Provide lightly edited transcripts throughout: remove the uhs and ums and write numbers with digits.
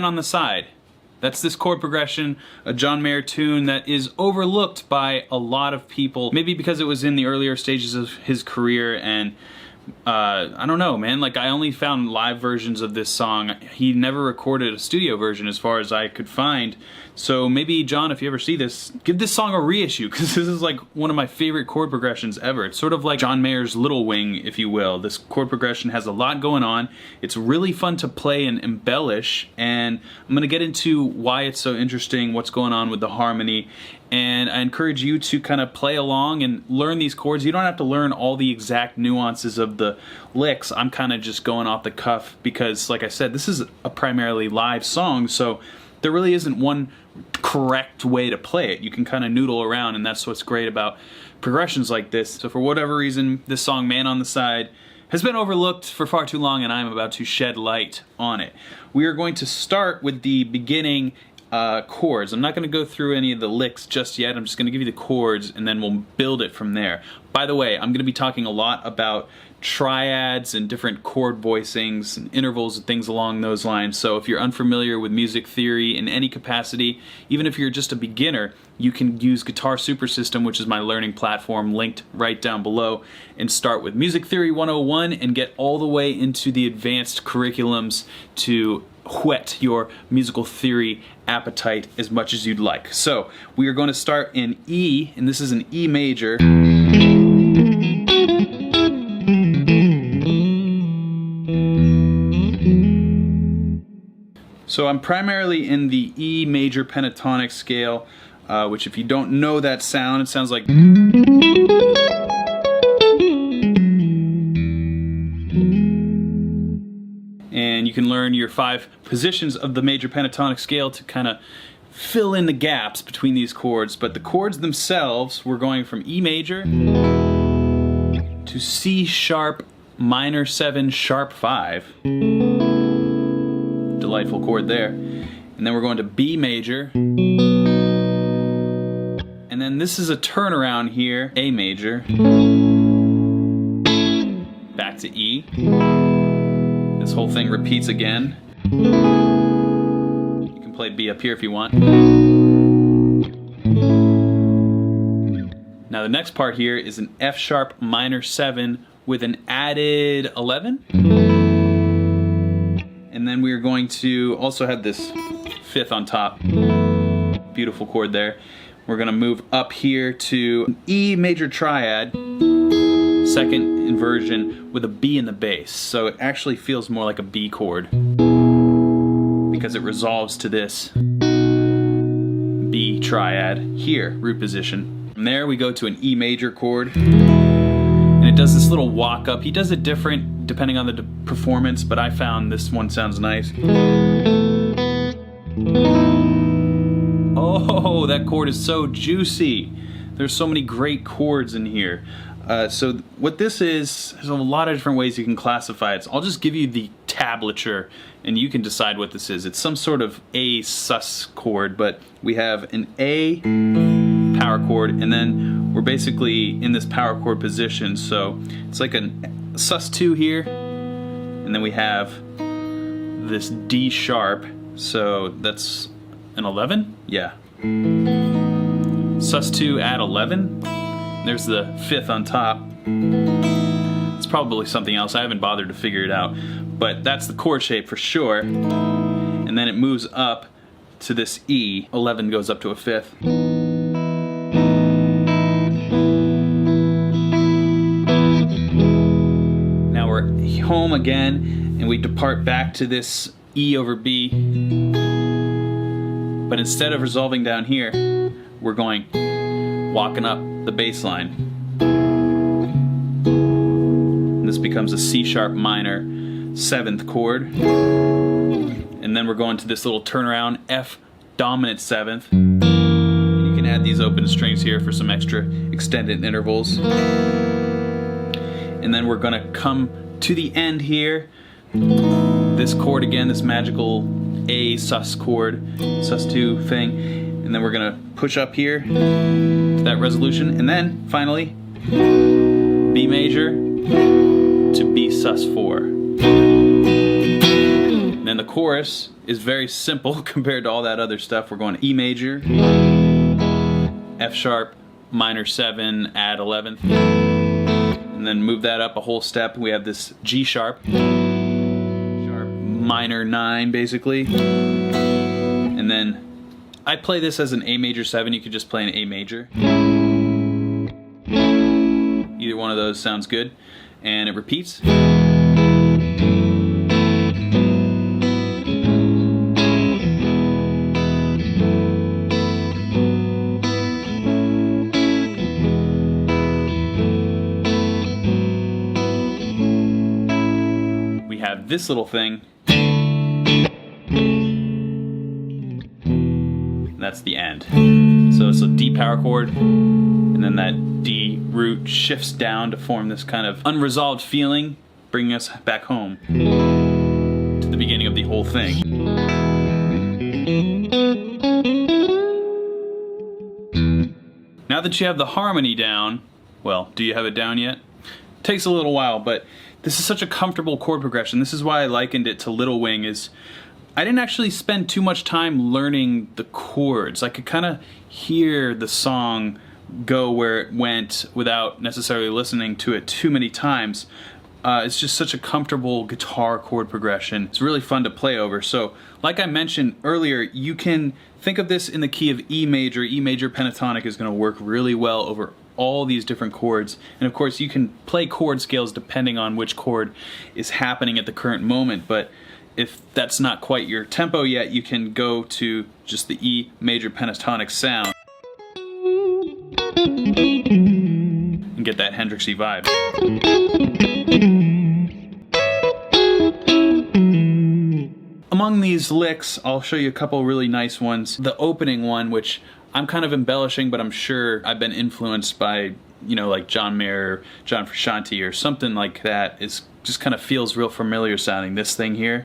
on the Side. That's this chord progression, a John Mayer tune that is overlooked by a lot of people, maybe because it was in the earlier stages of his career, and I don't know, man, like I only found live versions of this song. He never recorded a studio version as far as I could find. So maybe, John, if you ever see this, give this song a reissue, because this is like one of my favorite chord progressions ever. It's sort of like John Mayer's Little Wing, if you will. This chord progression has a lot going on. It's really fun to play and embellish, and I'm going to get into why it's so interesting, what's going on with the harmony, and I encourage you to kind of play along and learn these chords. You don't have to learn all the exact nuances of the licks. I'm kind of just going off the cuff because, like I said, this is a primarily live song, so there really isn't one correct way to play it. You can kind of noodle around, and that's what's great about progressions like this. So for whatever reason, this song, Man on the Side, has been overlooked for far too long, and I'm about to shed light on it. We are going to start with the beginning chords. I'm not going to go through any of the licks just yet. I'm just going to give you the chords, and then we'll build it from there. By the way, I'm going to be talking a lot about triads and different chord voicings and intervals and things along those lines. So if you're unfamiliar with music theory in any capacity, even if you're just a beginner, you can use Guitar Super System, which is my learning platform, linked right down below, and start with Music Theory 101 and get all the way into the advanced curriculums to whet your musical theory appetite as much as you'd like. So we are going to start in E, and this is an E major. So I'm primarily in the E major pentatonic scale, which if you don't know that sound, it sounds like... And you can learn your 5 positions of the major pentatonic scale to kind of fill in the gaps between these chords. But the chords themselves, we're going from E major to C sharp minor 7 sharp 5. Delightful chord there. And then we're going to B major. And then this is a turnaround here, A major. Back to E. This whole thing repeats again. You can play B up here if you want. Now the next part here is an F sharp minor 7 with an added 11. And then we are going to also have this 5th on top. Beautiful chord there. We're going to move up here to E major triad, 2nd inversion with a B in the bass. So it actually feels more like a B chord because it resolves to this B triad here, root position. From there we go to an E major chord, and it does this little walk up. He does it different depending on the performance, but I found this one sounds nice. Oh, that chord is so juicy. There's so many great chords in here. So what this is, there's a lot of different ways you can classify it. So I'll just give you the tablature and you can decide what this is. It's some sort of A sus chord, but we have an A power chord, and then we're basically in this power chord position. So it's like a sus 2 here, and then we have this D sharp, so that's an 11? Yeah. Sus 2 add 11. There's the 5th on top. It's probably something else. I haven't bothered to figure it out, but that's the chord shape for sure. And then it moves up to this E. 11 goes up to a 5th. Now we're home again, and we depart back to this E over B. But instead of resolving down here, we're going walking up the bass line. And this becomes a C sharp minor 7th chord. And then we're going to this little turnaround F dominant 7th. And you can add these open strings here for some extra extended intervals. And then we're going to come to the end here. This chord again, this magical A sus chord, sus 2 thing. And then we're going to push up here to that resolution, and then finally B major to B sus 4. Then the chorus is very simple compared to all that other stuff. We're going E major, F sharp, minor 7, add 11th, and then move that up a whole step. We have this G sharp, minor 9 basically, and then I play this as an A major 7. You could just play an A major. Either one of those sounds good, and it repeats. We have this little thing. That's the end. So it's a D power chord, and then that D root shifts down to form this kind of unresolved feeling, bringing us back home to the beginning of the whole thing. Now that you have the harmony down, well, do you have it down yet? It takes a little while, but this is such a comfortable chord progression. This is why I likened it to Little Wing. Is I didn't actually spend too much time learning the chords. I could kind of hear the song go where it went without necessarily listening to it too many times. It's just such a comfortable guitar chord progression. It's really fun to play over. So, like I mentioned earlier, you can think of this in the key of E major. E major pentatonic is going to work really well over all these different chords. And of course, you can play chord scales depending on which chord is happening at the current moment. But if that's not quite your tempo yet, you can go to just the E major pentatonic sound and get that Hendrixy vibe. Among these licks, I'll show you a couple really nice ones. The opening one, which I'm kind of embellishing, but I'm sure I've been influenced by, you know, like John Mayer, John Frusciante, or something like that, is just kind of feels real familiar sounding. This thing here.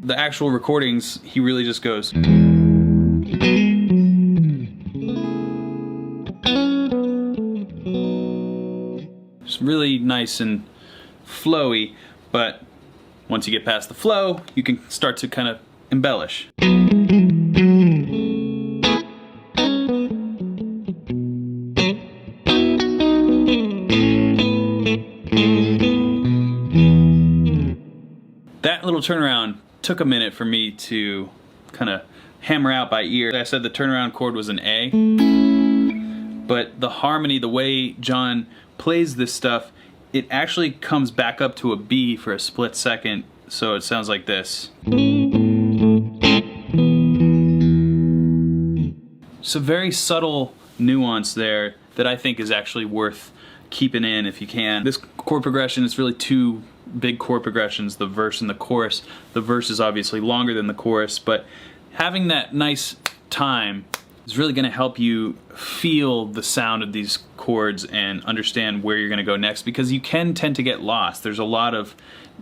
The actual recordings, he really just goes. It's really nice and flowy, but once you get past the flow, you can start to kind of embellish. That little turnaround took a minute for me to kind of hammer out by ear. I said the turnaround chord was an A, but the harmony, the way John plays this stuff, it actually comes back up to a B for a split second, so it sounds like this. It's a very subtle nuance there that I think is actually worth keeping in if you can. This chord progression is really two big chord progressions, the verse and the chorus. The verse is obviously longer than the chorus, but having that nice time is really going to help you feel the sound of these chords and understand where you're going to go next, because you can tend to get lost. There's a lot of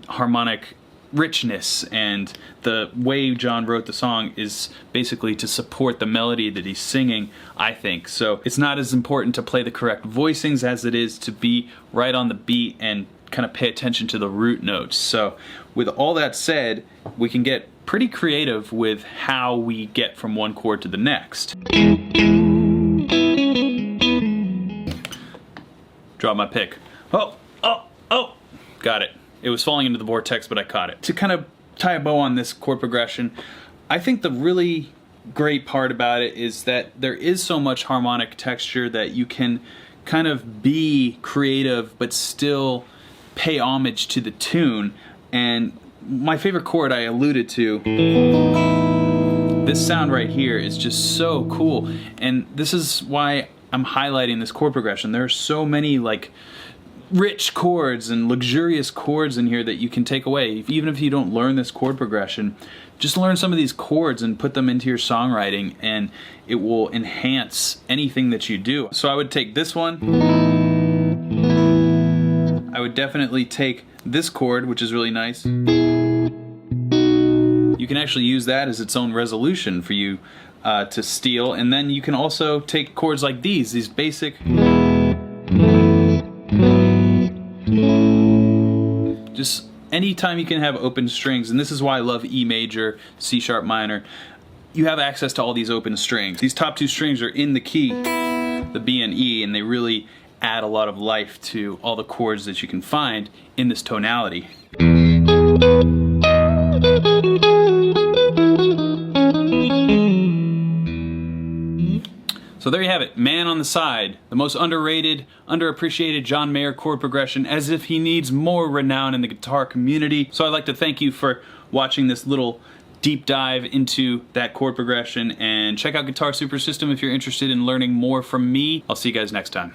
harmonic richness, and the way John wrote the song is basically to support the melody that he's singing, I think. So it's not as important to play the correct voicings as it is to be right on the beat and kind of pay attention to the root notes. So with all that said, we can get pretty creative with how we get from one chord to the next. Drop my pick. Oh, got it. It was falling into the vortex, but I caught it. To kind of tie a bow on this chord progression, I think the really great part about it is that there is so much harmonic texture that you can kind of be creative but still pay homage to the tune. And my favorite chord I alluded to, this sound right here is just so cool, and this is why I'm highlighting this chord progression. There are so many like rich chords and luxurious chords in here that you can take away. Even if you don't learn this chord progression, just learn some of these chords and put them into your songwriting, and it will enhance anything that you do. So I would take this one. I would definitely take this chord, which is really nice. You can actually use that as its own resolution for you to steal, and then you can also take chords like these basic, just anytime you can have open strings, and this is why I love E major, C sharp minor, you have access to all these open strings. These top two strings are in the key, the B and E, and they really add a lot of life to all the chords that you can find in this tonality. So there you have it, Man on the Side, the most underrated, underappreciated John Mayer chord progression, as if he needs more renown in the guitar community. So I'd like to thank you for watching this little deep dive into that chord progression, and check out Guitar Super System if you're interested in learning more from me. I'll see you guys next time.